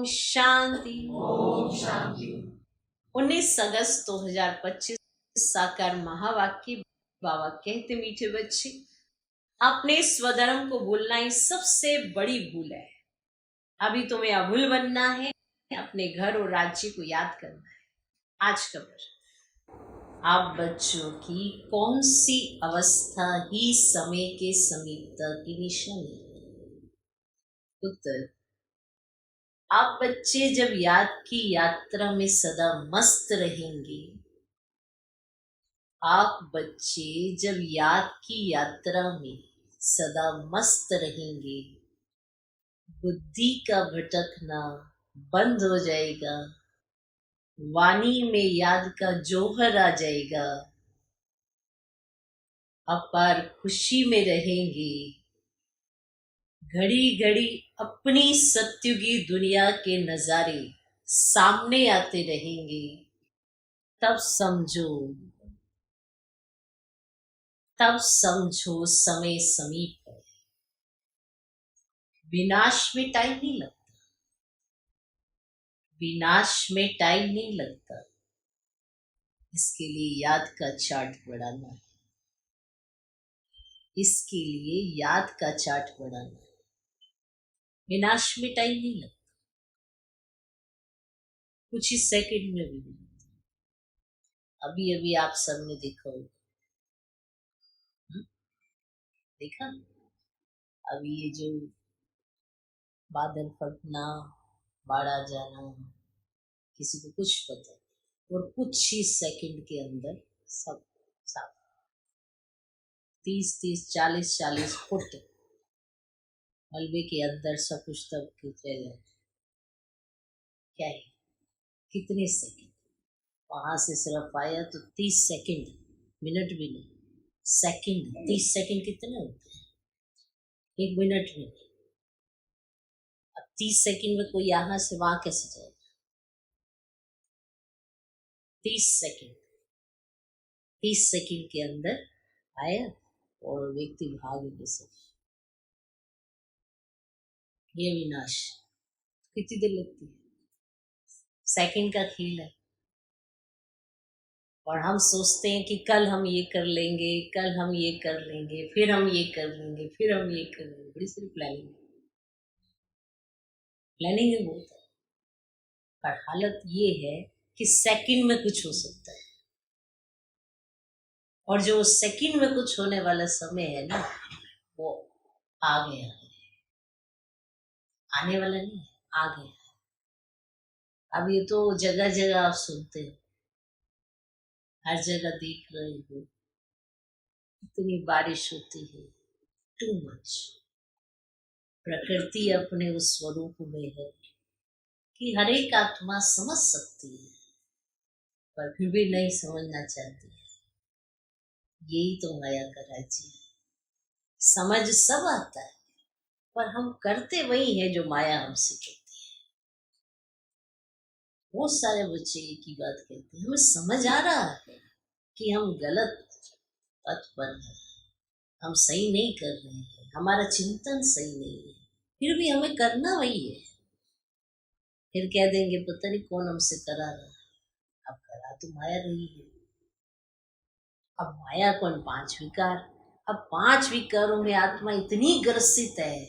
शांति। ओम शांति। 19 अगस्त 2025 साकार महावाक्य। बाबा कहते मीठे बच्चे, अपने स्वधर्म को भूलना ही सबसे बड़ी भूल है। अभी तुम्हें अभूल बनना है, अपने घर और राज्य को याद करना है। आज का प्रश्न, आप बच्चों की कौन सी अवस्था ही समय के समीपता की निशानी है? उत्तर, आप बच्चे जब याद की यात्रा में सदा मस्त रहेंगे, आप बच्चे जब याद की यात्रा में सदा मस्त रहेंगे, बुद्धि का भटकना बंद हो जाएगा, वाणी में याद का जौहर आ जाएगा, अपार खुशी में रहेंगे, घड़ी घड़ी अपनी सत्युगी दुनिया के नजारे सामने आते रहेंगे। तब समझो समय समीप है। विनाश में टाइम नहीं लगता, विनाश में टाइम नहीं लगता। इसके लिए याद का चार्ट बढ़ाना है, इसके लिए याद का चार्ट बढ़ाना है। विनाश में टाइम नहीं लगता, कुछ ही सेकंड में भी नहीं लगता। अभी अभी आप सबने देखा होगा, देखा अभी ये जो बादल फटना, बाढ़ आ जाना, किसी को कुछ पता नहीं, और कुछ ही सेकंड के अंदर सब साफ 30-30, 40-40 फुट मलबे के अंदर सब कुछ तब चले जाए। क्या है, कितने सेकंड वहां से सिर्फ आया तो 30 सेकंड, मिनट भी नहीं, सेकंड। 30 सेकंड कितने होते हैं? 1 मिनट में। अब 30 सेकंड में कोई यहाँ से वहां कैसे जाएगा? 30 सेकंड, 30 सेकंड के अंदर आया और व्यक्ति भाग गए सब। ये विनाश कितनी देर लगती है? सेकंड का खेल है। और हम सोचते हैं कि कल हम ये कर लेंगे, कल हम ये कर लेंगे, फिर हम ये कर लेंगे, फिर हम ये कर लेंगे। बड़ी सारी प्लानिंग है बहुत है, पर हालत ये है कि सेकंड में कुछ हो सकता है। और जो सेकंड में कुछ होने वाला समय है ना, वो आ गया है, आने वाला नहीं है, आ गया है। अब ये तो जगह जगह आप सुनते हो, हर जगह देख रहे हो, इतनी बारिश होती है, टू मच। प्रकृति अपने उस स्वरूप में है कि हर एक आत्मा समझ सकती है, पर फिर भी नहीं समझना चाहती है। यही तो माया का राज्य है। समझ सब आता है, पर हम करते वही है जो माया हमसे कहती है। बहुत सारे बच्चे एक ही बात कहते हैं, हमें समझ आ रहा है कि हम गलत पथ पर हैं, हम सही नहीं कर रहे हैं, हमारा चिंतन सही नहीं है, फिर भी हमें करना वही है। फिर कह देंगे पता नहीं कौन हमसे करा रहा है। अब करा तो माया रही है। अब माया कौन? 5 विकार। अब 5 विकारों में आत्मा इतनी ग्रसित है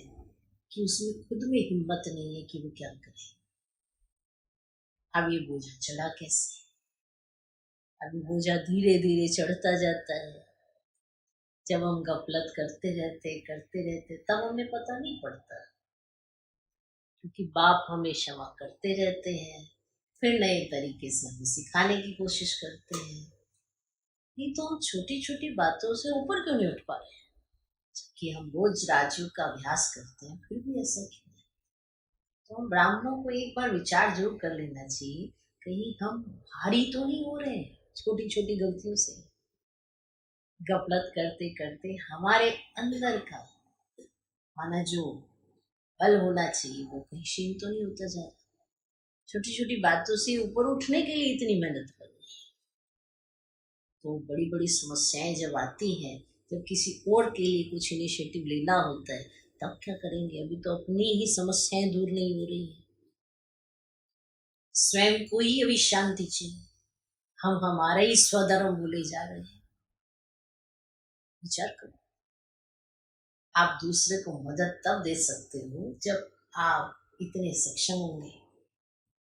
कि उसमें खुद में हिम्मत नहीं है कि वो क्या करे। अब ये बोझा चढ़ा कैसे? अभी बोझा धीरे धीरे चढ़ता जाता है। जब हम गफलत करते रहते तब हमें पता नहीं पड़ता, क्योंकि बाप हमें क्षमा करते रहते हैं, फिर नए तरीके से हमें सिखाने की कोशिश करते हैं। नहीं तो हम छोटी छोटी बातों से ऊपर क्यों नहीं उठ पा रहे हैं? जबकि हम रोज राजयोग का अभ्यास करते हैं, फिर भी ऐसा क्यों है? तो हम ब्राह्मणों को एक बार विचार जरूर कर लेना चाहिए, कहीं हम भारी तो नहीं हो रहे हैं छोटी छोटी गलतियों से। गफलत करते करते हमारे अंदर का माना जो बल होना चाहिए वो कहीं क्षीण तो नहीं होता जा रहा? छोटी छोटी बातों से ऊपर उठने के लिए इतनी मेहनत कर रही है। तो बड़ी बड़ी समस्याएं जब आती हैं, जब किसी और के लिए कुछ इनिशिएटिव लेना होता है, तब क्या करेंगे? अभी तो अपनी ही समस्याएं दूर नहीं हो रही है। स्वयं को ही अभी शांति चाहिए, हम हमारा ही स्वधर्म भूले जा रहे हैं। विचार करो, आप दूसरे को मदद तब दे सकते हो जब आप इतने सक्षम होंगे।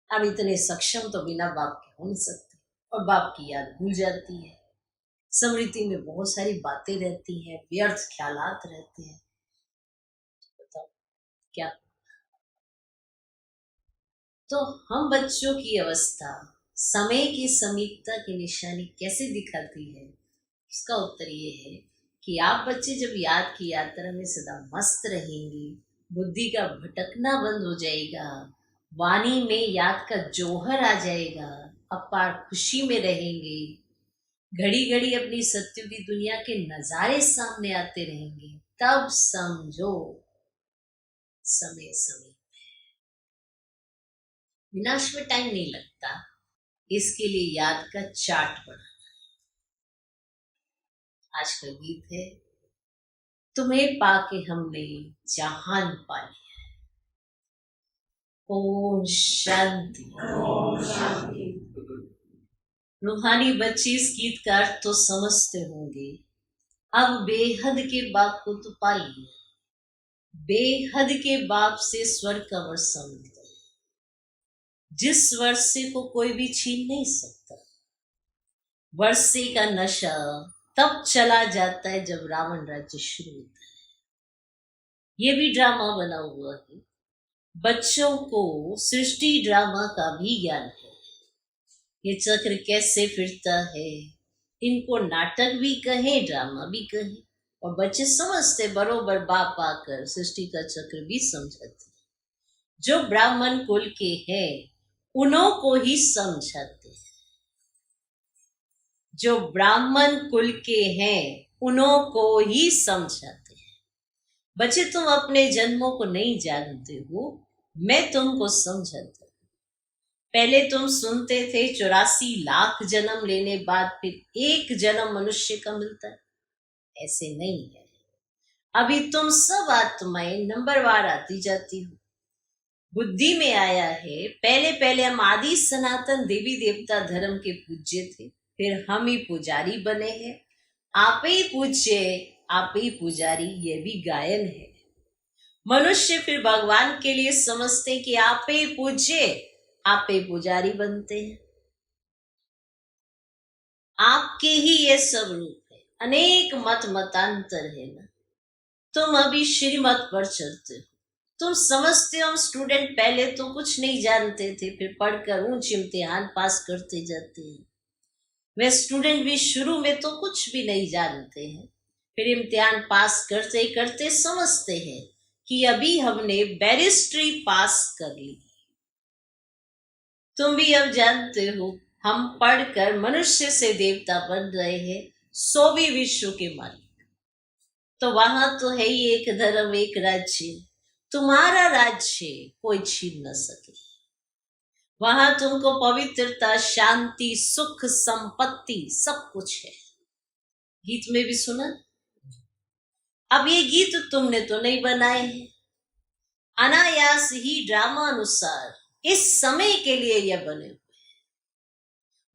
अब इतने सक्षम तो बिना बाप के हो नहीं सकते, और बाप की याद भूल जाती है, स्मृति में बहुत सारी बातें रहती हैं, व्यर्थ ख्यालात रहते हैं। बताओ क्या। तो हम बच्चों की अवस्था समय की समीपता की निशानी कैसे दिखाती है? इसका उत्तर ये है कि आप बच्चे जब याद की यात्रा में सदा मस्त रहेंगे, बुद्धि का भटकना बंद हो जाएगा, वाणी में याद का जौहर आ जाएगा, अपार खुशी में रहेंगे, घड़ी घड़ी अपनी सत्यों की दुनिया के नजारे सामने आते रहेंगे, तब समझो समय समय विनाश में टाइम नहीं लगता। इसके लिए याद का चार्ट बनाना। आज का गीत है, तुम्हें पाके हमने जहान पा लिया। ओम शांति। रूहानी बच्चे इस गीत का अर्थ तो समझते होंगे। अब बेहद के बाप को तो पा लिया, बेहद के बाप से स्वर्ग का वर्षा मिलता है, जिस वर्षे को कोई भी छीन नहीं सकता। वर्षे का नशा तब चला जाता है जब रावण राज्य शुरू होता है। ये भी ड्रामा बना हुआ है। बच्चों को सृष्टि ड्रामा का भी ज्ञान है, ये चक्र कैसे फिरता है। इनको नाटक भी कहे, ड्रामा भी कहे, और बच्चे समझते बरोबर बाप आकर सृष्टि का चक्र भी समझाते। जो ब्राह्मण कुल के हैं उन्हों को ही समझाते हैं, जो ब्राह्मण कुल के हैं उन्हों को ही समझाते हैं। बच्चे तुम अपने जन्मों को नहीं जानते हो, मैं तुमको समझाता हूं। पहले तुम सुनते थे 84 लाख जन्म लेने बाद फिर एक जन्म मनुष्य का मिलता है, ऐसे नहीं है। अभी तुम सब आत्माएं नंबरवार आती जाती हो। बुद्धि में आया है, पहले पहले हम आदि सनातन देवी देवता धर्म के पूज्य थे, फिर हम ही पुजारी बने हैं। आप ही पूज्य, आप ही पुजारी, ये भी गायन है। मनुष्य फिर भगवान के लिए समझते कि आप ही पूज्य, आप ही पुजारी बनते हैं। आपके ही ये सब रूप है, अनेक मत मतांतर है ना। तुम अभी श्रीमत पर चलते हो। तुम समझते हो हम स्टूडेंट पहले तो कुछ नहीं जानते थे, फिर पढ़कर ऊंच इम्तिहान पास करते जाते हैं। वे स्टूडेंट भी शुरू में तो कुछ भी नहीं जानते हैं, फिर इम्तिहान पास करते करते समझते हैं कि अभी हमने बैरिस्ट्री पास कर ली। तुम भी अब जानते हो हम पढ़कर मनुष्य से देवता बन रहे हैं, 100वीं विश्व के मालिक। तो वहां तो है ही एक धर्म एक राज्य, तुम्हारा राज्य कोई छीन न सके। वहां तुमको पवित्रता, शांति, सुख, संपत्ति सब कुछ है। गीत में भी सुना। अब ये गीत तुमने तो नहीं बनाए हैं, अनायास ही ड्रामा अनुसार इस समय के लिए यह बने हुए।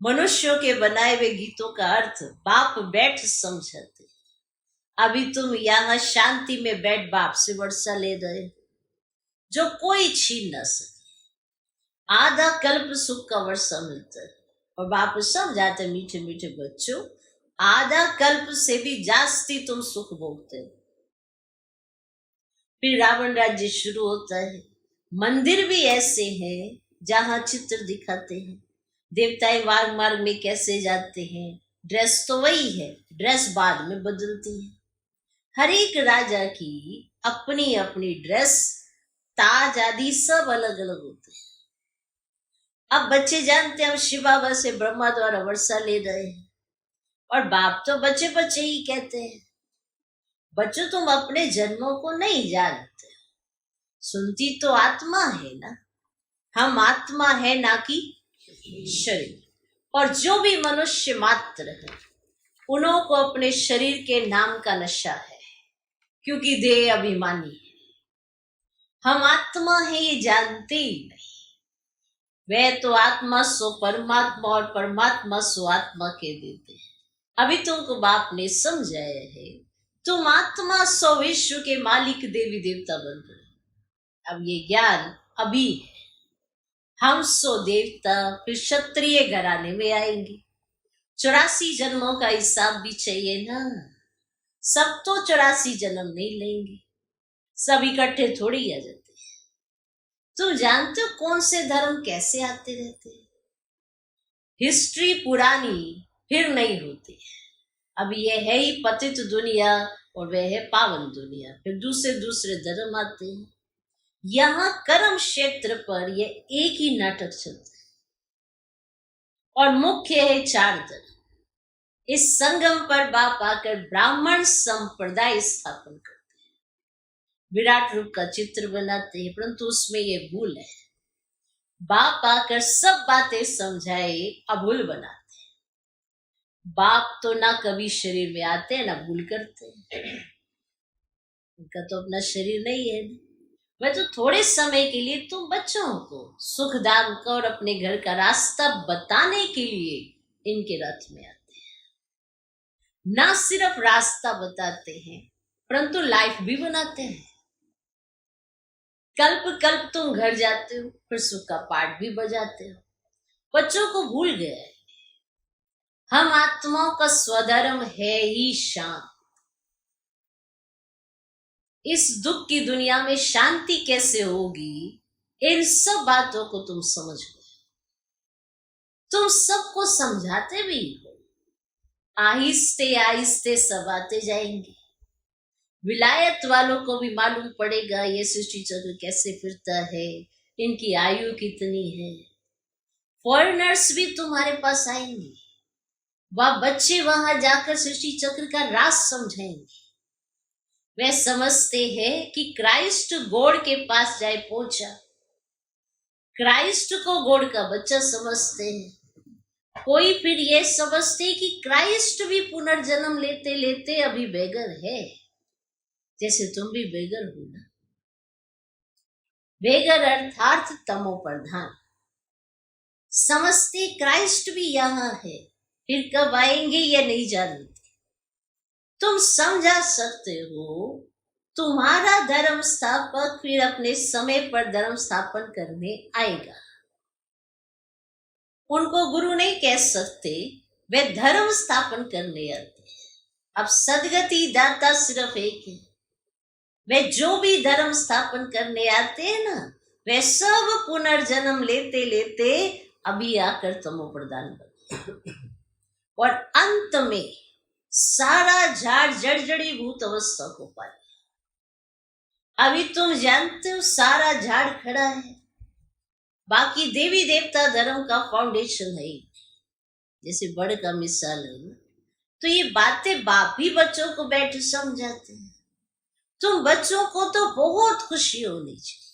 मनुष्यों के बनाए हुए गीतों का अर्थ बाप बैठ समझाते। अभी तुम यहाँ शांति में बैठ बाप से वर्षा ले रहे हो, जो कोई छीन न सके। आधा कल्प सुख का वर्षा मिलता है, और बाप समझाते मीठे मीठे बच्चों, आधा कल्प से भी जास्ती तुम सुख भोगते हो। फिर रावण राज्य शुरू होता है। मंदिर भी ऐसे हैं जहां चित्र दिखाते हैं, देवताएं मार्ग मार्ग में कैसे जाते हैं। ड्रेस तो वही है, ड्रेस बाद में बदलती है। हर एक राजा की अपनी अपनी ड्रेस, ताज आदि सब अलग अलग होते हैं। अब बच्चे जानते हैं हम शिव बाबा से ब्रह्मा द्वारा वर्षा ले रहे हैं, और बाप तो बच्चे बच्चे ही कहते हैं। बच्चों तुम अपने जन्मों को नहीं जानते, सुनती तो आत्मा है ना। हम आत्मा है ना कि शरीर। और जो भी मनुष्य मात्र है उन्हों को अपने शरीर के नाम का नशा है, क्योंकि देह अभिमानी है। हम आत्मा है ये जानते ही नहीं। वह तो आत्मा सो परमात्मा और परमात्मा सो आत्मा के देते हैं। अभी तुमको बाप ने समझाया है, तुम आत्मा सो विश्व के मालिक देवी देवता बन रहे। अब ये ज्ञान अभी है। हम सो देवता फिर क्षत्रिय घराने में आएंगे। 84 जन्मों का हिसाब भी चाहिए ना। सब तो 84 जन्म नहीं लेंगे, सब इकट्ठे थोड़ी आ जाते हैं। तुम जानते हो कौन से धर्म कैसे आते रहते हैं? हिस्ट्री पुरानी फिर नहीं होती। अब ये है ही पतित दुनिया और वह है पावन दुनिया, फिर दूसरे दूसरे धर्म आते हैं। यहाँ कर्म क्षेत्र पर ये एक ही नाटक चलता है और मुख्य है 4 धर्म। इस संगम पर बाप आकर ब्राह्मण संप्रदाय स्थापन करते हैं, विराट रूप का चित्र बनाते हैं, परंतु उसमें ये भूल है। बाप आकर सब बातें समझाए अभूल बनाते हैं। बाप तो ना कभी शरीर में आते हैं ना भूल करते हैं, उनका तो अपना शरीर नहीं है। वह तो थोड़े समय के लिए तुम बच्चों को सुखदान का और अपने घर का रास्ता बताने के लिए इनके रथ में आते हैं। ना सिर्फ रास्ता बताते हैं परंतु लाइफ भी बनाते हैं। कल्प कल्प तुम घर जाते हो, फिर सुख का पाठ भी बजाते हो। बच्चों को भूल गए हम आत्माओं का स्वधर्म है ही शांत। इस दुख की दुनिया में शांति कैसे होगी, इन सब बातों को तुम समझ गए। तुम सबको समझाते भी हो, आहिस्ते आहिस्ते सब आते जाएंगे। विलायत वालों को भी मालूम पड़ेगा ये सृष्टि चक्र कैसे फिरता है, इनकी आयु कितनी है। फॉरेनर्स भी तुम्हारे पास आएंगे, वह बच्चे वहां जाकर सृष्टि चक्र का राज समझाएंगे। वे समझते हैं कि क्राइस्ट गोड़ के पास जाए पहुंचा। क्राइस्ट को गोड़ का बच्चा समझते हैं। कोई फिर ये समझते कि क्राइस्ट भी पुनर्जन्म लेते लेते अभी बेगर है, जैसे तुम भी बेगर हो ना। बेगर अर्थात तमो प्रधान। समझते क्राइस्ट भी यहाँ है, फिर कब आएंगे ये नहीं जानते। तुम समझा सकते हो तुम्हारा धर्म स्थापक फिर अपने समय पर धर्म स्थापन करने आएगा। उनको गुरु नहीं कह सकते, वे धर्म स्थापन करने आते हैं। अब सदगति दाता सिर्फ एक है। वे जो भी धर्म स्थापन करने आते हैं ना, वे सब पुनर्जन्म लेते लेते अभी आकर तमो प्रदान करते और अंत में सारा झाड़ जड़जड़ी भूत अवस्था को पाए। अभी तुम जानते हो सारा झाड़ खड़ा है, बाकी देवी देवता धर्म का फाउंडेशन है, जैसे बड़ का मिसाल है ना। तो ये बातें बाप ही बच्चों को बैठ समझाते हैं। तुम बच्चों को तो बहुत खुशी होनी चाहिए।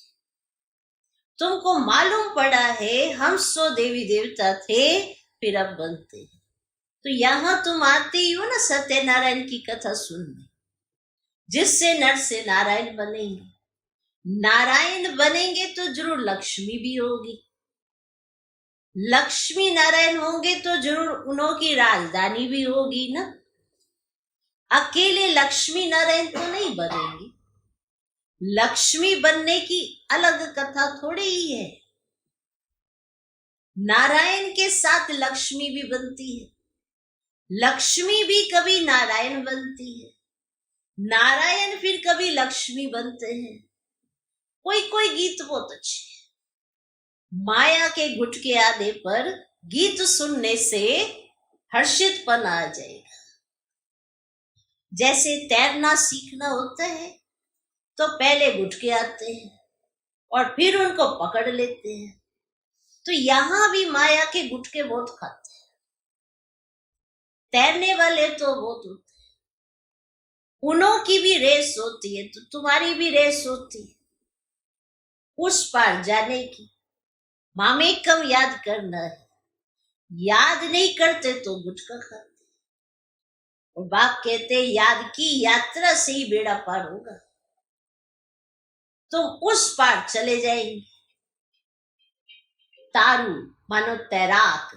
तुमको मालूम पड़ा है हम सो देवी देवता थे फिर अब बनते हैं। तो यहां तुम आते ही हो ना सत्यनारायण की कथा सुनने, जिससे नर से नारायण बनेंगे। नारायण बनेंगे तो जरूर लक्ष्मी भी होगी। लक्ष्मी नारायण होंगे तो जरूर उनकी राजधानी भी होगी ना। अकेले लक्ष्मी नारायण तो नहीं बनेंगे। लक्ष्मी बनने की अलग कथा थोड़ी ही है। नारायण के साथ लक्ष्मी भी बनती है, लक्ष्मी भी कभी नारायण बनती है, नारायण फिर कभी लक्ष्मी बनते हैं। कोई कोई गीत बहुत अच्छे है। माया के गुटके आने पर गीत सुनने से हर्षितपन आ जाएगा। जैसे तैरना सीखना होता है तो पहले गुटके आते हैं और फिर उनको पकड़ लेते हैं। तो यहां भी माया के गुटके बहुत खाते हैं। तैरने वाले तो बहुत होते हैं, उनों की भी रेस होती है तो तुम्हारी भी रेस होती है उस पार जाने की। मामेकम याद करना है, याद नहीं करते तो गुटखा खाते। और बाप कहते याद की यात्रा से ही बेड़ा पार होगा, तुम उस पार चले जाएंगे। तारू मानो तैराक,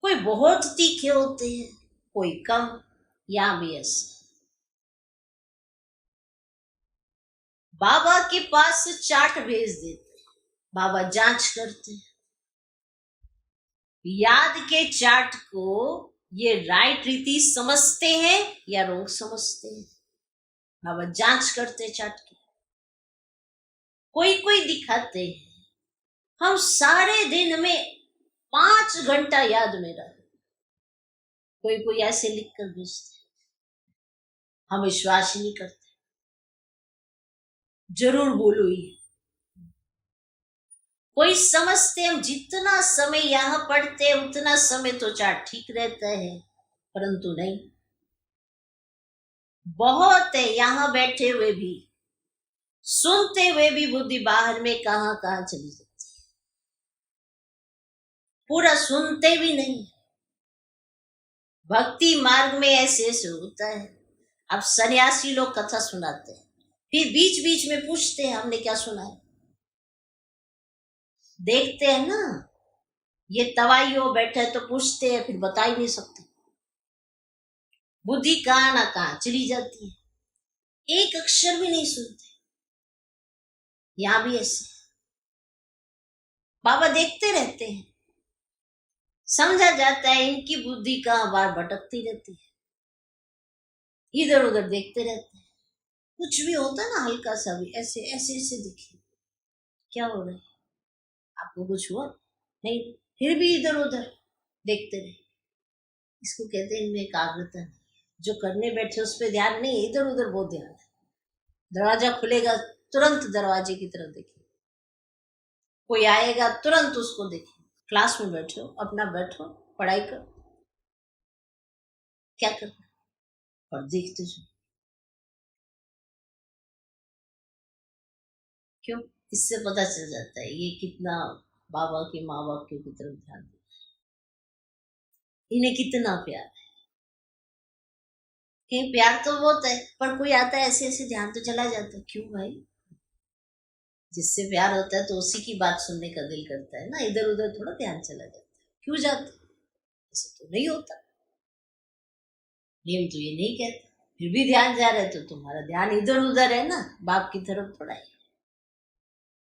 कोई बहुत तीखे होते हैं, कोई कम, या भी ऐसे। बाबा के पास से चार्ट भेज देते, बाबा जांच करते हैं याद के चार्ट को ये राइट रीति समझते हैं या रॉन्ग समझते हैं। बाबा जांच करते चार्ट की, कोई कोई दिखाते हैं हम सारे दिन में 5 घंटा याद में रहे, कोई कोई ऐसे लिख कर भेजते, हम विश्वास ही नहीं करते, जरूर बोलो ही। कोई समझते हम जितना समय यहां पढ़ते उतना समय तो चार्ट ठीक रहता है, परंतु नहीं, बहुत है यहां बैठे हुए भी, सुनते हुए भी बुद्धि बाहर में कहां कहां चली जाती है, पूरा सुनते भी नहीं। भक्ति मार्ग में ऐसे ऐसे होता है। अब सन्यासी लोग कथा सुनाते हैं, फिर बीच बीच में पूछते हैं हमने क्या सुना है, देखते हैं ना, ये तवाई हो बैठे तो पूछते हैं, फिर बता ही नहीं सकते, बुद्धि कहां ना कहां चली जाती है, एक अक्षर भी नहीं सुनते। यहां भी ऐसे बाबा देखते रहते हैं, समझा जाता है इनकी बुद्धि कहां बार भटकती रहती है, इधर उधर देखते रहते हैं। कुछ भी होता है ना हल्का सा भी ऐसे ऐसे ऐसे देखिए क्या हो रहा है, आपको कुछ हुआ नहीं, फिर भी इधर उधर देखते रहे। इसको कहते हैं इनमें एकाग्रता नहीं, जो करने बैठे उस पर ध्यान नहीं, इधर उधर बहुत ध्यान है। दरवाजा खुलेगा तुरंत दरवाजे की तरफ देखिए, कोई आएगा तुरंत उसको देखिए। क्लास में बैठो, अपना बैठो, पढ़ाई करो, क्या करना और देखते जाओ। क्यों? इससे पता चल जाता है ये कितना बाबा के माँ बाप की तरफ ध्यान दे, इन्हें कितना प्यार है। कहीं प्यार तो बहुत है, पर कोई आता है ऐसे ऐसे ध्यान तो चला जाता है। क्यों भाई? जिससे प्यार होता है तो उसी की बात सुनने का दिल करता है ना, इधर उधर थोड़ा ध्यान चला जाता है। क्यों जाते? ऐसे तो नहीं होता, नियम तो ये नहीं कहता, फिर भी ध्यान जा रहा है तो तुम्हारा ध्यान इधर उधर है ना, बाप की तरफ थोड़ा है,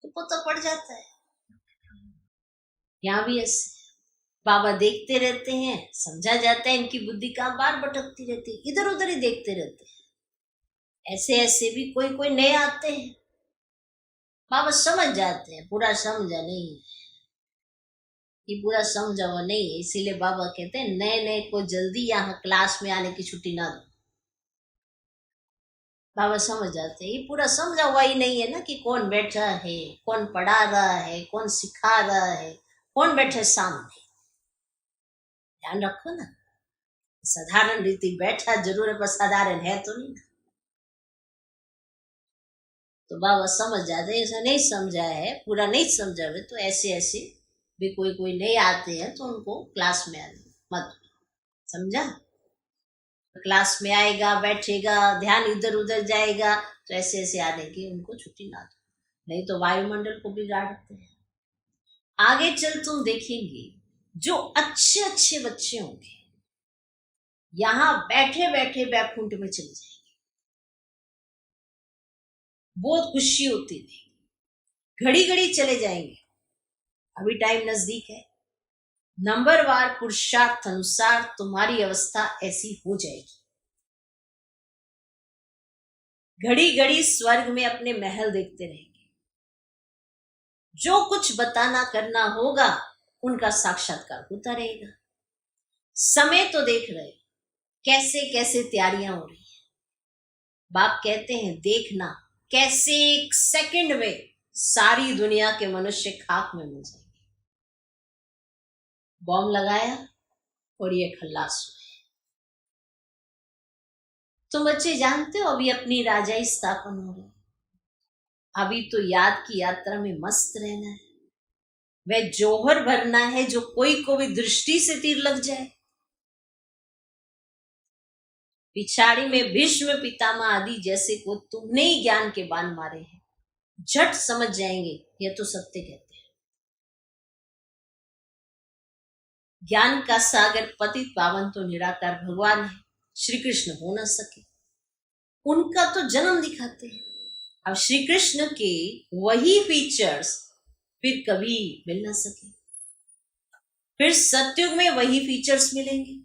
तो पता पड़ जाता है। यहाँ भी ऐसे बाबा देखते रहते हैं, समझा जाता है इनकी बुद्धि कहाँ बार भटकती रहती है, इधर उधर ही देखते रहते हैं। ऐसे ऐसे भी कोई कोई नए आते हैं, बाबा समझ जाते हैं, पूरा समझा नहीं, ये पूरा समझा हुआ नहीं है, इसीलिए बाबा कहते हैं नए नए को जल्दी यहाँ क्लास में आने की छुट्टी ना दो। बाबा समझ जाते हैं ये पूरा समझा हुआ ही नहीं है ना, कि कौन बैठा है, कौन पढ़ा रहा है, कौन सिखा रहा है, कौन बैठे सामने, ध्यान रखो ना। साधारण रीति बैठा जरूर है, पर साधारण है तो नहीं। तो बाबा समझ जाते, ऐसा नहीं समझा है, पूरा नहीं समझा है, तो ऐसे ऐसे भी कोई कोई नए आते हैं तो उनको क्लास में आने मत, समझा। क्लास में आएगा, बैठेगा, ध्यान इधर उधर जाएगा, तो ऐसे ऐसे आने की उनको छुट्टी ना दो, नहीं तो वायुमंडल को बिगाड़ते हैं। आगे चल तुम देखेंगे जो अच्छे अच्छे बच्चे होंगे यहाँ बैठे बैठे बैकुंठ में चले जाएंगे, बहुत खुशी होती थी, घड़ी घड़ी चले जाएंगे। अभी टाइम नजदीक है, नंबरवार पुरुषार्थ अनुसार तुम्हारी अवस्था ऐसी हो जाएगी। घड़ी घड़ी स्वर्ग में अपने महल देखते रहेंगे, जो कुछ बताना करना होगा उनका साक्षात्कार होता रहेगा। समय तो देख रहे कैसे कैसे तैयारियां हो रही है। बाप कहते हैं देखना कैसे एक सेकंड में सारी दुनिया के मनुष्य खाक में मिल जाएंगे। बॉम्ब लगाया और ये खल्लास हुए। तुम बच्चे जानते हो अभी अपनी राजाई स्थापन हो रही, अभी तो याद की यात्रा में मस्त रहना है। वह जोहर भरना है जो कोई को भी दृष्टि से तीर लग जाए। पिछाड़ी में भीष्म पितामह आदि जैसे को तुमने ही ज्ञान के बाण मारे हैं, झट समझ जाएंगे ये तो सत्य कहते हैं। ज्ञान का सागर पतित पावन तो निराकार भगवान है, श्री कृष्ण हो न सके, उनका तो जन्म दिखाते हैं। अब श्री कृष्ण के वही फीचर्स फिर कभी मिल ना सके, फिर सतयुग में वही फीचर्स मिलेंगे।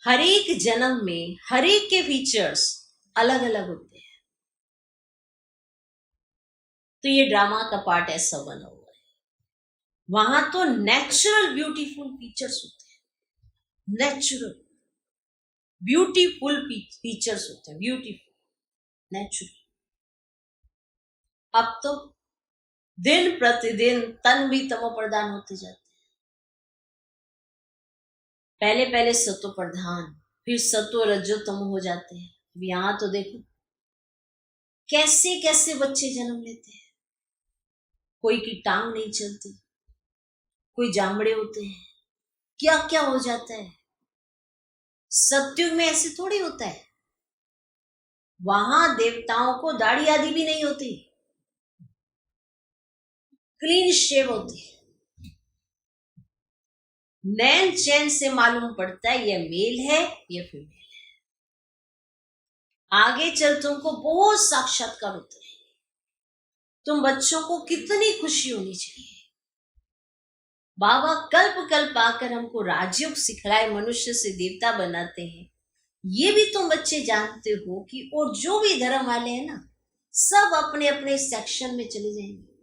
हर एक जन्म में हर एक के फीचर्स अलग अलग होते हैं। तो ये ड्रामा का पार्ट ऐसा बना हुआ है, वहां तो नेचुरल ब्यूटीफुल फीचर्स होते हैं, नेचुरल ब्यूटीफुल फीचर्स होते हैं, ब्यूटीफुल नेचुरल। अब तो दिन प्रतिदिन तन भी तमो प्रधान होते जाते हैं। पहले पहले सतो प्रधान, फिर सतो रजो तमो हो जाते हैं। अब यहां तो देखो कैसे कैसे बच्चे जन्म लेते हैं, कोई की टांग नहीं चलती, कोई जामड़े होते हैं, क्या क्या हो जाता है। सतयुग में ऐसे थोड़ी होता है, वहां देवताओं को दाढ़ी आदि भी नहीं होती, क्लीन शेव होती है। नैन चैन से मालूम पड़ता है ये मेल है ये फीमेल है। आगे चल तुमको बहुत साक्षात्कार होते हैं, तुम बच्चों को कितनी खुशी होनी चाहिए। बाबा कल्प कल्प आकर हमको राजयोग सिखलाए, मनुष्य से देवता बनाते हैं। ये भी तुम बच्चे जानते हो कि और जो भी धर्म वाले हैं ना, सब अपने अपने सेक्शन में चले जाएंगे।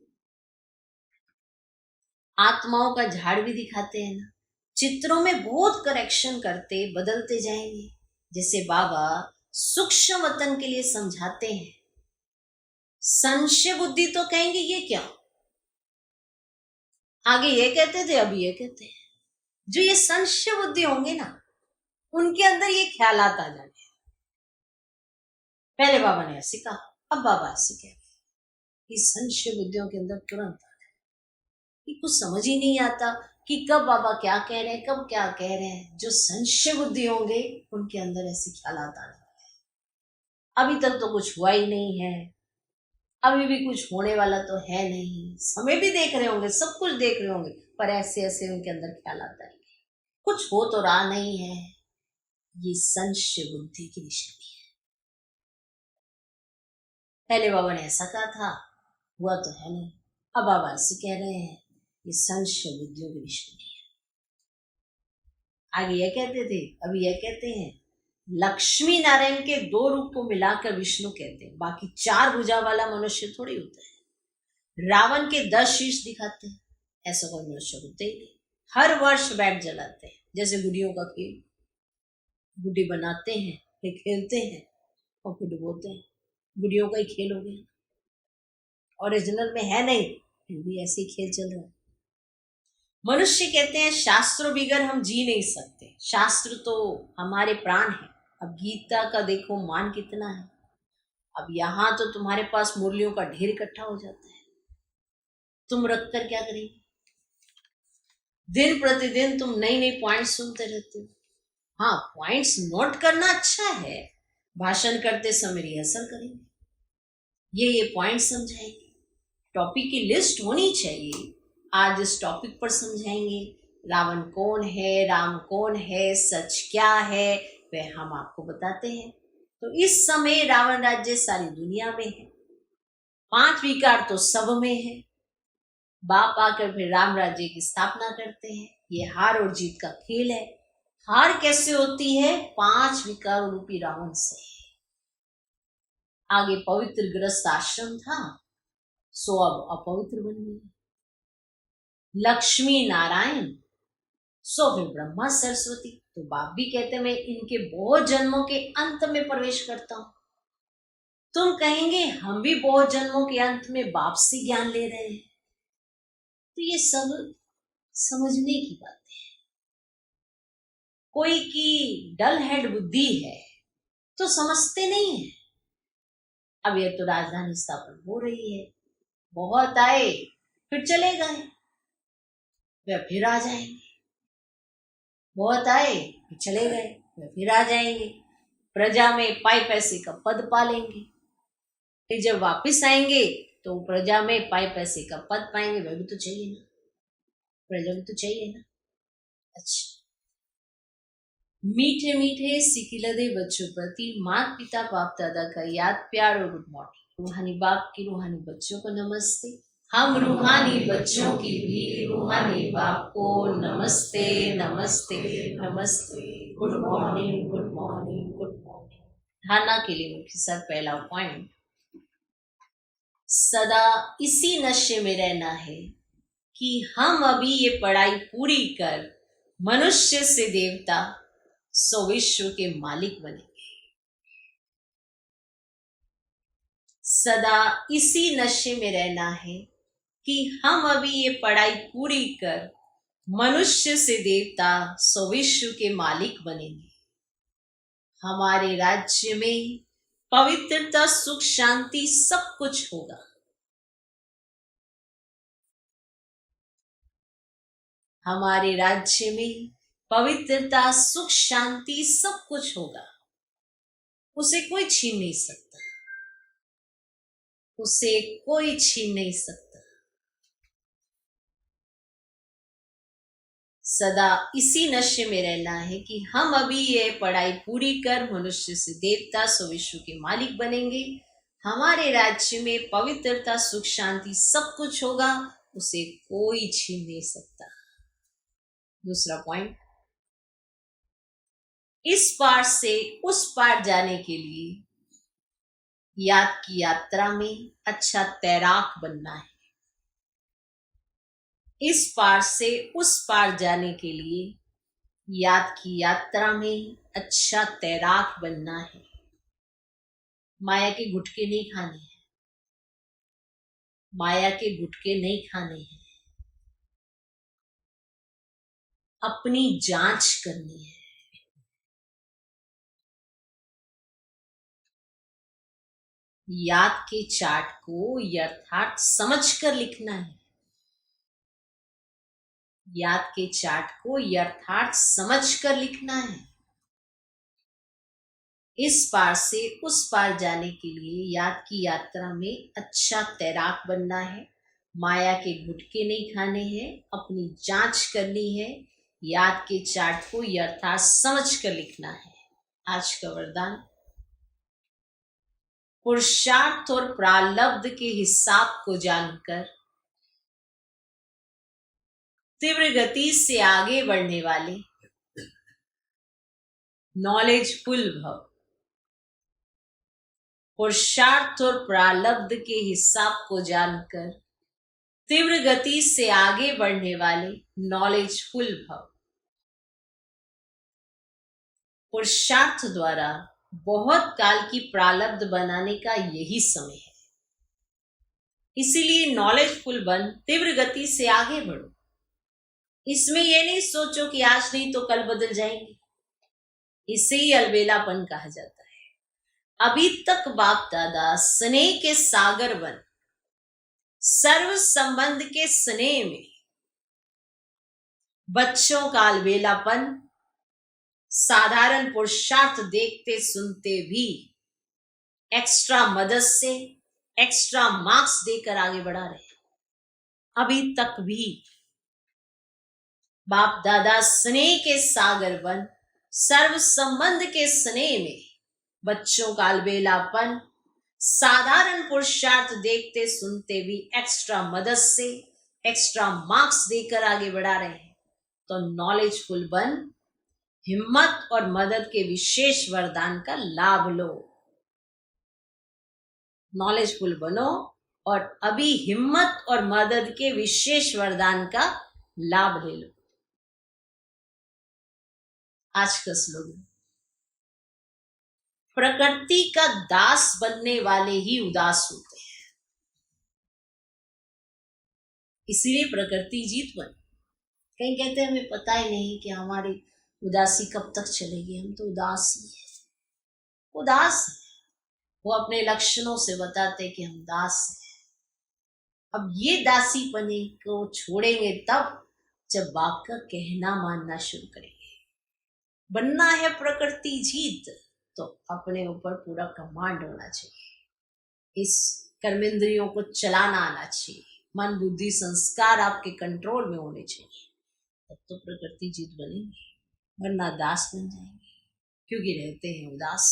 आत्माओं का झाड़ भी दिखाते हैं ना, चित्रों में बहुत करेक्शन करते बदलते जाएंगे। जैसे बाबा सूक्ष्म वतन के लिए समझाते हैं, संशय बुद्धि तो कहेंगे ये क्या, आगे ये कहते थे अभी ये कहते हैं। जो ये संशय बुद्धि होंगे ना, उनके अंदर ये ख्यालात आ जाएंगे। पहले बाबा ने ऐसे कहा, अब बाबा ऐसे कह रहे। इस संशय बुद्धियों के अंदर तुरंत आ रहा है कि कुछ समझ ही नहीं आता कि कब बाबा क्या कह रहे हैं, कब क्या कह रहे हैं। जो संशय बुद्धि होंगे उनके अंदर ऐसे ख्यालात आने वाले हैं। अभी तक तो कुछ हुआ ही नहीं है, अभी भी कुछ होने वाला तो है नहीं। समय भी देख रहे होंगे, सब कुछ देख रहे होंगे, पर ऐसे ऐसे उनके अंदर ख्यालात आएंगे, कुछ हो तो रहा नहीं है। ये संशय बुद्धि की निशानी है। पहले बाबा ने ऐसा कहा था, हुआ तो है नहीं। अब बाबा ऐसे कह रहे हैं, ये संशय बुद्धियों की निशानी है। आगे ये कहते थे, अभी ये कहते हैं। लक्ष्मी नारायण के 2 रूप को मिलाकर विष्णु कहते हैं, बाकी 4 भुजा वाला मनुष्य थोड़ी होता है। रावण के 10 शीश दिखाते हैं, ऐसा कोई मनुष्य होते ही नहीं। हर वर्ष बैट जलाते हैं, जैसे गुड़ियों का खेल, गुड्डी बनाते हैं फिर खेलते हैं और फिर डुबोते हैं। गुड़ियों का ही खेल हो गया, ओरिजिनल में है नहीं, फिर भी ऐसे ही खेल चल रहा है। मनुष्य कहते हैं शास्त्रों बिगर हम जी नहीं सकते, शास्त्र तो हमारे प्राण है। अब गीता का देखो मान कितना है। अब यहां तो तुम्हारे पास मुरलियों का ढेर इकट्ठा हो जाता है, तुम रख कर क्या करेंगे। दिन प्रतिदिन तुम नई नई पॉइंट्स सुनते रहते हो। हाँ, पॉइंट्स नोट करना अच्छा है, भाषण करते समय रिहर्सल करेंगे, ये पॉइंट समझाएंगे, टॉपिक की लिस्ट होनी चाहिए। आज इस टॉपिक पर समझाएंगे, रावण कौन है, राम कौन है, सच क्या है, वह हम आपको बताते हैं। तो इस समय रावण राज्य सारी दुनिया में है, 5 विकार तो सब में है। बाप आकर फिर राम राज्य की स्थापना करते हैं। ये हार और जीत का खेल है। हार कैसे होती है, 5 विकार रूपी रावण से। आगे पवित्र गृहस्थ आश्रम था, सो अब अपवित्र बन गया। लक्ष्मी नारायण, सो फिर ब्रह्मा सरस्वती। तो बाप भी कहते मैं इनके बहुत जन्मों के अंत में प्रवेश करता हूं। तुम कहेंगे हम भी बहुत जन्मों के अंत में बाप से ज्ञान ले रहे हैं। तो ये सब समझने की बात है। कोई की डल हेड बुद्धि है तो समझते नहीं है। अब ये तो राजधानी स्थापन हो रही है, बहुत आए फिर चले गए, वे फिर आ जाएंगे, बहुत आए फिर चले गए, वे फिर आ जाएंगे। प्रजा में पाई पैसे का पद पालेंगे, फिर जब वापस आएंगे तो प्रजा में पाई पैसे का पद पाएंगे। वह भी तो चाहिए ना, प्रजा भी तो चाहिए ना। अच्छा, मीठे मीठे सिकिलदे बच्चों प्रति माता पिता बाप दादा का याद, प्यार और गुड मॉर्निंग। रूहानी बाप की रूहानी बच्चों को नमस्ते। हम रूहानी बच्चों की भी रूहानी बाप को नमस्ते नमस्ते नमस्ते। Good morning good morning good morning. धारणा के लिए मुख्य सर पहला पॉइंट, सदा इसी नशे में रहना है कि हम अभी ये पढ़ाई पूरी कर मनुष्य से देवता सो विश्व के मालिक बनेंगे। सदा इसी नशे में रहना है कि हम अभी ये पढ़ाई पूरी कर मनुष्य से देवता सो विश्व के मालिक बनेंगे। हमारे राज्य में पवित्रता सुख शांति सब कुछ होगा। हमारे राज्य में पवित्रता सुख शांति सब कुछ होगा। उसे कोई छीन नहीं सकता, उसे कोई छीन नहीं सकता। सदा इसी नशे में रहना है कि हम अभी ये पढ़ाई पूरी कर मनुष्य से देवता सो विश्व के मालिक बनेंगे। हमारे राज्य में पवित्रता सुख शांति सब कुछ होगा, उसे कोई छीन नहीं सकता। दूसरा पॉइंट, इस पार से उस पार जाने के लिए याद की यात्रा में अच्छा तैराक बनना है। इस पार से उस पार जाने के लिए याद की यात्रा में अच्छा तैराक बनना है। माया के गुटके नहीं खाने हैं, माया के गुटके नहीं खाने हैं। अपनी जांच करनी है। याद के चार्ट को यथार्थ समझकर लिखना है। याद के चार्ट को यथार्थ समझकर लिखना है। इस पार से उस पार जाने के लिए याद की यात्रा में अच्छा तैराक बनना है। माया के गुटके नहीं खाने हैं, अपनी जांच करनी है। याद के चार्ट को यथार्थ समझकर लिखना है। आज का वरदान, पुरुषार्थ और प्रारब्ध के हिसाब को जानकर तीव्र गति से आगे बढ़ने वाले नॉलेजफुल भव। पुरुषार्थ और प्रारब्ध के हिसाब को जानकर तीव्र गति से आगे बढ़ने वाले नॉलेजफुल भव। पुरुषार्थ द्वारा बहुत काल की प्रारब्ध बनाने का यही समय है। इसीलिए नॉलेजफुल बन तीव्र गति से आगे बढ़ो। इसमें यह नहीं सोचो कि आज नहीं तो कल बदल जाएंगे। इसे ही अलबेलापन कहा जाता है। अभी तक बाप दादा स्नेह के सागर बन सर्व संबंध के स्नेह में बच्चों का अलबेलापन, साधारण पुरुषार्थ देखते सुनते भी एक्स्ट्रा मदद से एक्स्ट्रा मार्क्स देकर आगे बढ़ा रहे। अभी तक भी बाप दादा स्नेह के सागर बन सर्व संबंध के स्नेह में बच्चों का अलबेलापन, साधारण पुरुषार्थ देखते सुनते भी एक्स्ट्रा मदद से एक्स्ट्रा मार्क्स देकर आगे बढ़ा रहे हैं। तो नॉलेजफुल बन हिम्मत और मदद के विशेष वरदान का लाभ लो। नॉलेजफुल बनो और अभी हिम्मत और मदद के विशेष वरदान का लाभ ले लो। आज का स्लोगन, प्रकृति का दास बनने वाले ही उदास होते हैं, इसीलिए प्रकृति जीत बनी। कहीं कहते हैं हमें पता ही नहीं कि हमारी उदासी कब तक चलेगी, हम तो उदास ही हैं। उदास है, वो अपने लक्षणों से बताते कि हम दास हैं। अब ये दासीपने को छोड़ेंगे तब जब बाप का कहना मानना शुरू करेंगे। बनना है प्रकृति जीत तो अपने ऊपर पूरा कमांड होना चाहिए। इस कर्मेंद्रियों को चलाना आना चाहिए। मन बुद्धि संस्कार आपके कंट्रोल में होने चाहिए। तब तो प्रकृति जीत बनेंगे, वरना दास बन जाएंगे, क्योंकि रहते हैं उदास।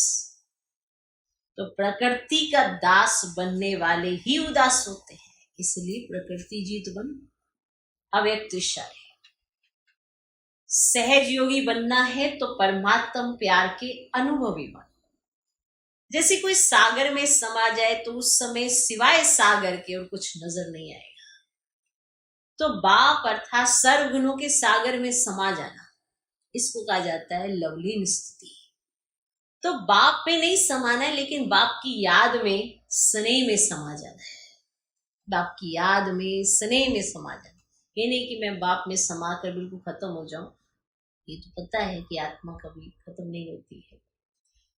तो प्रकृति का दास बनने वाले ही उदास होते हैं, इसलिए प्रकृति जीत बन अव्यक्त इशारे। सहज योगी बनना है तो परमात्म प्यार के अनुभवी बन। जैसे कोई सागर में समा जाए तो उस समय सिवाय सागर के और कुछ नजर नहीं आएगा। तो बाप अर्थात सर्वगुणों के सागर में समा जाना, इसको कहा जाता है लवलीन स्थिति। तो बाप में नहीं समाना है, लेकिन बाप की याद में स्नेह में समा जाना है। बाप की याद में स्नेह में समा जाना, ये नहीं कि मैं बाप में समा कर बिल्कुल खत्म हो जाऊं। ये तो पता है कि आत्मा कभी खत्म नहीं होती है।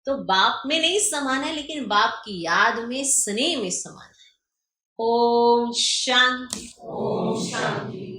तो बाप में नहीं समाना है, लेकिन बाप की याद में स्नेह में समाना है। ओम शांति। ओम शांति।